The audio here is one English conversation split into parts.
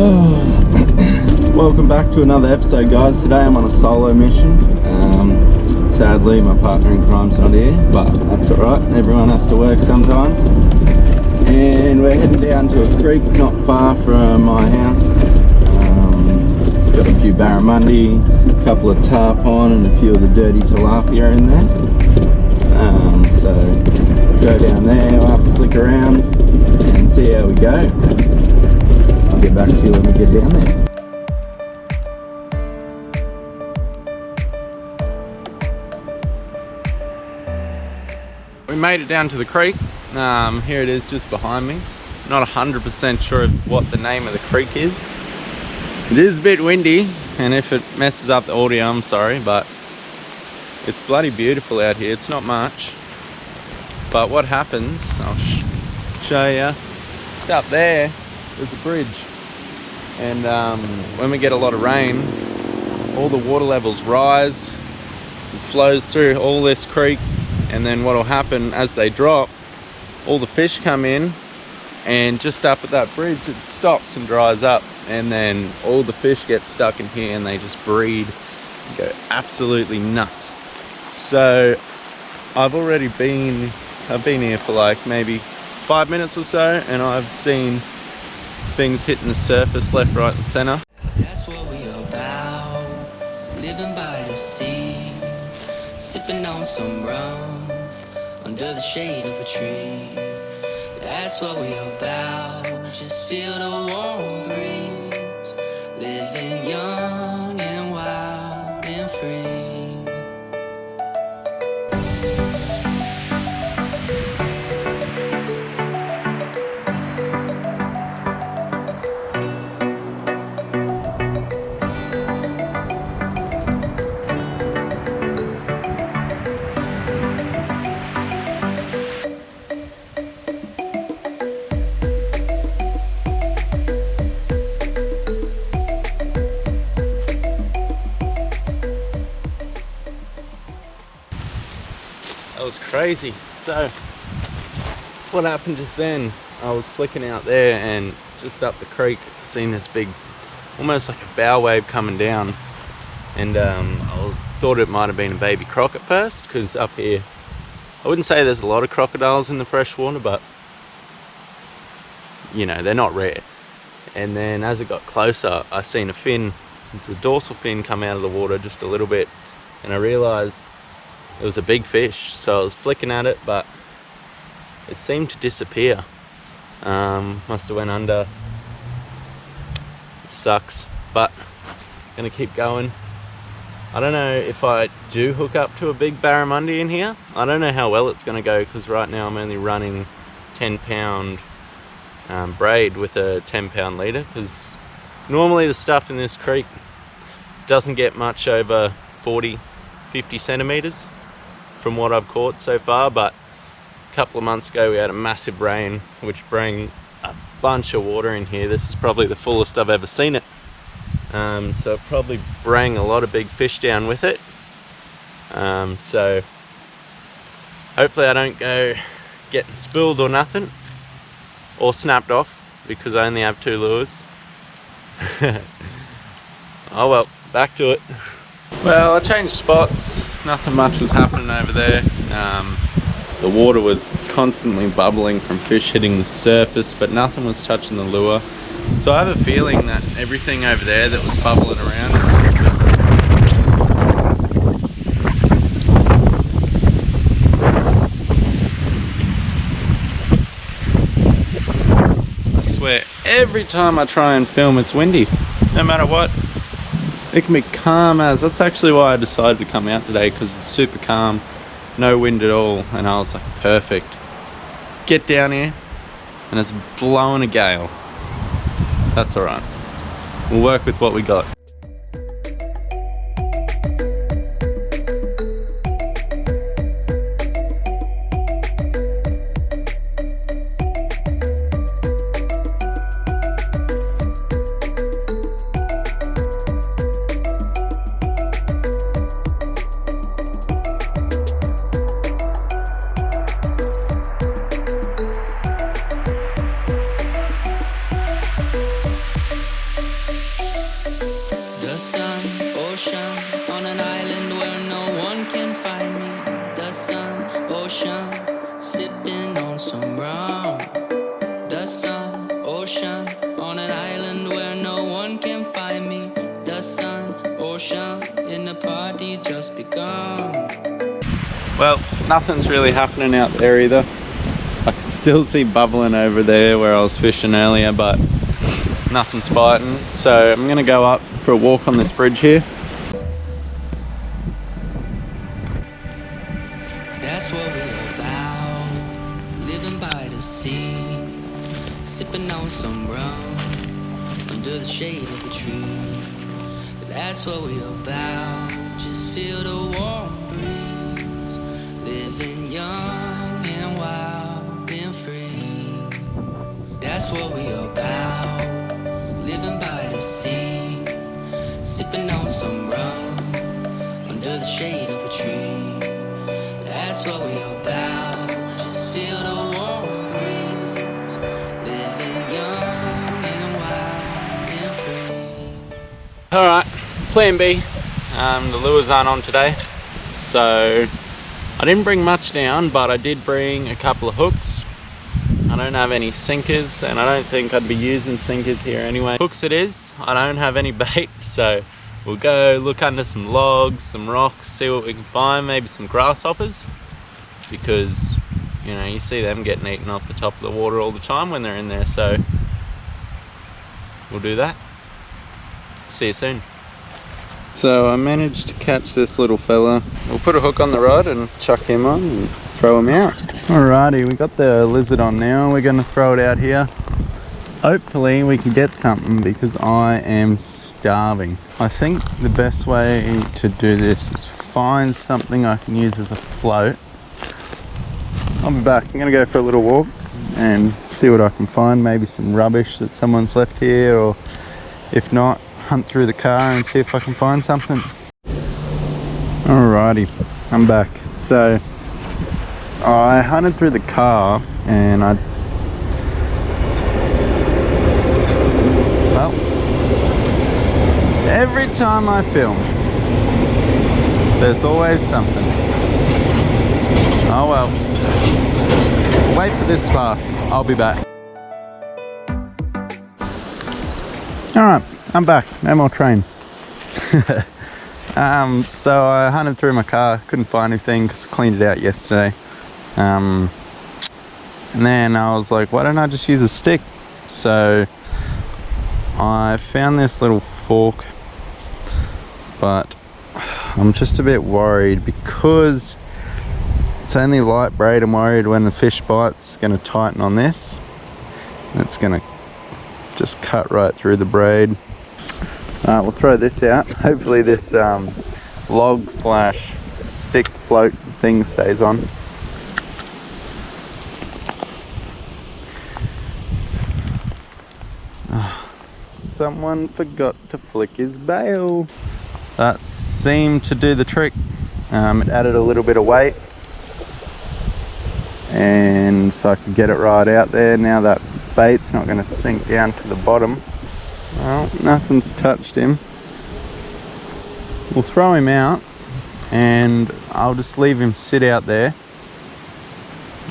Welcome back to another episode, guys. Today I'm on a solo mission. Sadly my partner in crime's not here, but that's alright, everyone has to work sometimes. And we're heading down to a creek not far from my house. It's got a few barramundi, a couple of tarpon and a few of the dirty tilapia in there. So go down there, we'll have a flick around and see how we go. I'll get back to you when we get down there. We made it down to the creek. Here it is just behind me. Not 100% sure of what the name of the creek is. It is a bit windy, and if it messes up the audio, I'm sorry, but it's bloody beautiful out here. It's not much, but what happens, I'll show you. Just up there, there's a bridge, and when we get a lot of rain, all the water levels rise. It flows through all this creek, and then what will happen as they drop, all the fish come in, and just up at that bridge it stops and dries up, and then all the fish get stuck in here and they just breed and go absolutely nuts. So I've been here for like maybe 5 minutes or so, and I've seen things hitting the surface left, right and center. That's what we about, living by the sea, sipping on some rum under the shade of a tree. That's what we about, just feel the warm breeze, living young and wild and free. That was crazy. So what happened just then, I was flicking out there, and just up the creek seen this big, almost like a bow wave coming down, and thought it might have been a baby croc at first, because up here I wouldn't say there's a lot of crocodiles in the freshwater, but you know, they're not rare. And then as it got closer, I seen a fin, it's a dorsal fin, come out of the water just a little bit, and I realized it was a big fish. So I was flicking at it, but it seemed to disappear. Must have went under, which sucks, but gonna keep going. I don't know if I do hook up to a big barramundi in here. I don't know how well it's gonna go, because right now I'm only running 10-pound braid with a 10-pound leader, because normally the stuff in this creek doesn't get much over 40-50 centimeters from what I've caught so far. But a couple of months ago we had a massive rain which brought a bunch of water in here. This is probably the fullest I've ever seen it, so it probably brought a lot of big fish down with it. So hopefully I don't go getting spilled or nothing, or snapped off, because I only have 2 lures. Oh well, back to it. Well, I changed spots. Nothing much was happening over there. The water was constantly bubbling from fish hitting the surface, but nothing was touching the lure. So I have a feeling that everything over there that was bubbling around, I swear, every time I try and film it's windy, no matter what. It can be calm as, that's actually why I decided to come out today, because it's super calm, no wind at all, and I was like, perfect. Get down here, and it's blowing a gale. That's alright. We'll work with what we got. young. Well, nothing's really happening out there either. I can still see bubbling over there where I was fishing earlier, but nothing's biting. So I'm gonna go up for a walk on this bridge here. That's what we're about, living by the sea, sipping on some rum under the shade of a tree. That's what we're about, just feel the warm breeze, living young and wild and free. That's what we're about, living by the sea, sipping on some rum under the shade of a tree. That's what we're about, just feel the warm breeze, living young and wild and free. Alright, plan B. The lures aren't on today, so I didn't bring much down, but I did bring a couple of hooks. I don't have any sinkers, and I don't think I'd be using sinkers here anyway. Hooks it is. I don't have any bait, so we'll go look under some logs, some rocks, see what we can find, maybe some grasshoppers, because you know, you see them getting eaten off the top of the water all the time when they're in there, so we'll do that. See you soon. So I managed to catch this little fella. We'll put a hook on the rod and chuck him on and throw him out. Alrighty, we got the lizard on now. We're gonna throw it out here. Hopefully we can get something because I am starving. I think the best way to do this is find something I can use as a float. I'll be back. I'm gonna go for a little walk and see what I can find. Maybe some rubbish that someone's left here, or if not, hunt through the car and see if I can find something. Alrighty, I'm back. So I hunted through the car and well, every time I film, there's always something. Oh well. Wait for this to pass. I'll be back. Alright, I'm back. No more train. So I hunted through my car, couldn't find anything because I cleaned it out yesterday. And then I was like, why don't I just use a stick? So I found this little fork, but I'm just a bit worried because it's only light braid. I'm worried when the fish bites, it's going to tighten on this. And it's going to just cut right through the braid. We'll throw this out. Hopefully this log slash stick float thing stays on. Someone forgot to flick his bail. That seemed to do the trick. It added a little bit of weight, and so I could get it right out there. Now that bait's not going to sink down to the bottom. Well, nothing's touched him. We'll throw him out and I'll just leave him sit out there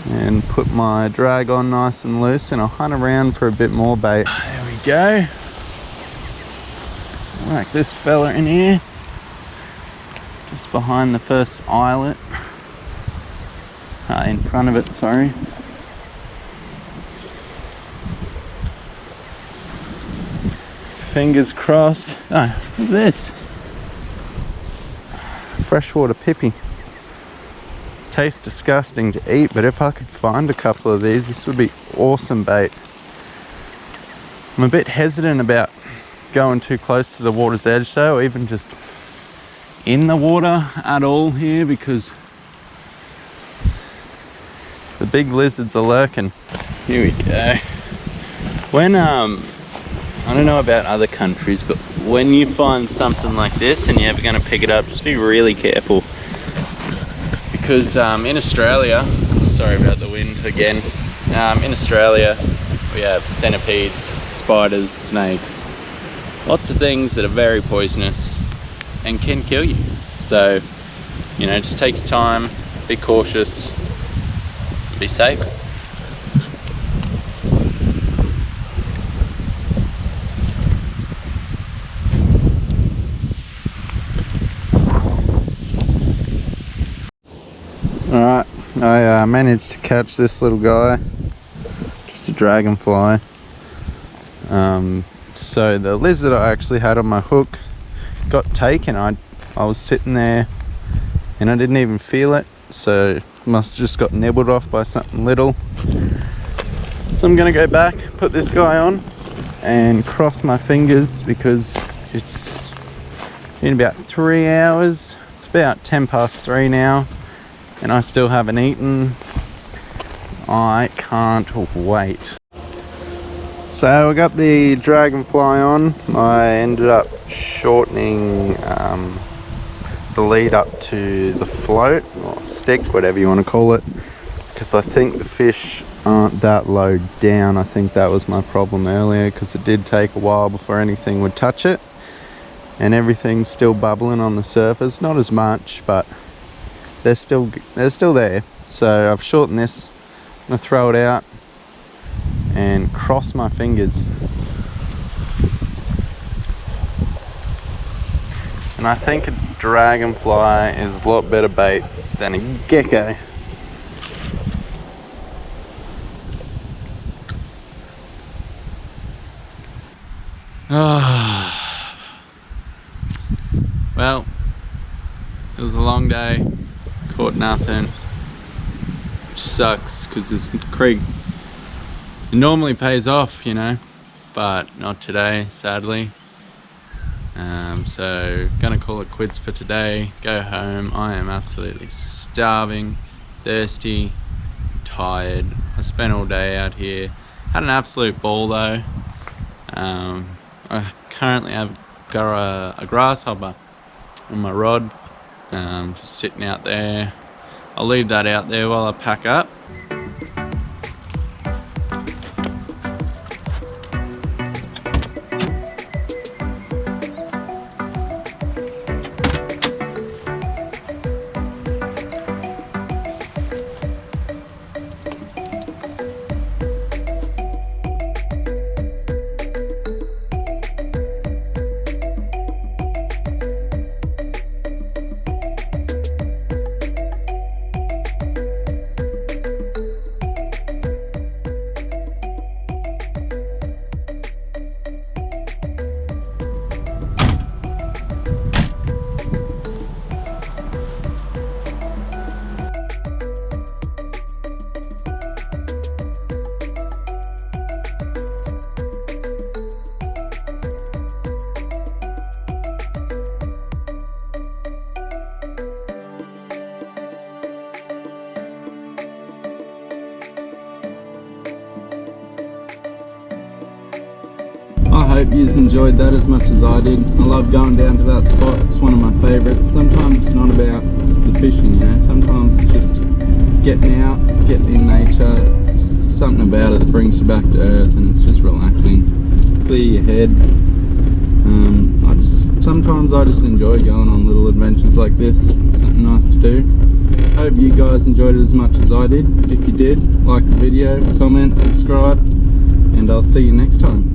and put my drag on nice and loose, and I'll hunt around for a bit more bait. There we go. Like this fella in here, just behind the first eyelet. In front of it, sorry. Fingers crossed. Oh, what's this? Freshwater pippy. Tastes disgusting to eat, but if I could find a couple of these, this would be awesome bait. I'm a bit hesitant about going too close to the water's edge though, or even just in the water at all here, because the big lizards are lurking. Here we go. When I don't know about other countries, but when you find something like this and you're ever going to pick it up, just be really careful, because in Australia, sorry about the wind again, in Australia we have centipedes, spiders, snakes, lots of things that are very poisonous and can kill you. So, you know, just take your time, be cautious, be safe. I managed to catch this little guy, just a dragonfly. So the lizard I actually had on my hook got taken. I was sitting there and I didn't even feel it, so must have just got nibbled off by something little. So I'm gonna go back, put this guy on and cross my fingers, because it's been about 3 hours. It's about 10 past 3 now and I still haven't eaten. I can't wait. So I got the dragonfly on. I ended up shortening the lead up to the float or stick, whatever you want to call it, because I think the fish aren't that low down. I think that was my problem earlier, because it did take a while before anything would touch it, and everything's still bubbling on the surface. Not as much, but they're still there. So I've shortened this. I'm gonna throw it out and cross my fingers. And I think a dragonfly is a lot better bait than a gecko. Well, it was a long day, caught nothing, which sucks, because this creek, it normally pays off, you know, but not today, sadly. So gonna call it quits for today, go home. I am absolutely starving, thirsty, tired. I spent all day out here, had an absolute ball though. I currently have got a grasshopper on my rod, just sitting out there. I'll leave that out there while I pack up. I hope you enjoyed that as much as I did. I love going down to that spot. It's one of my favourites. Sometimes it's not about the fishing, you know. Sometimes it's just getting out, getting in nature. Something about it that brings you back to earth, and it's just relaxing. Clear your head. Sometimes I just enjoy going on little adventures like this. Something nice to do. Hope you guys enjoyed it as much as I did. If you did, like the video, comment, subscribe, and I'll see you next time.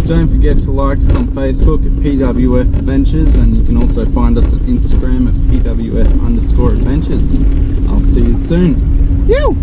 Don't forget to like us on Facebook at PWF Adventures, and you can also find us at Instagram at PWF_Adventures. I'll see you soon. Yoo!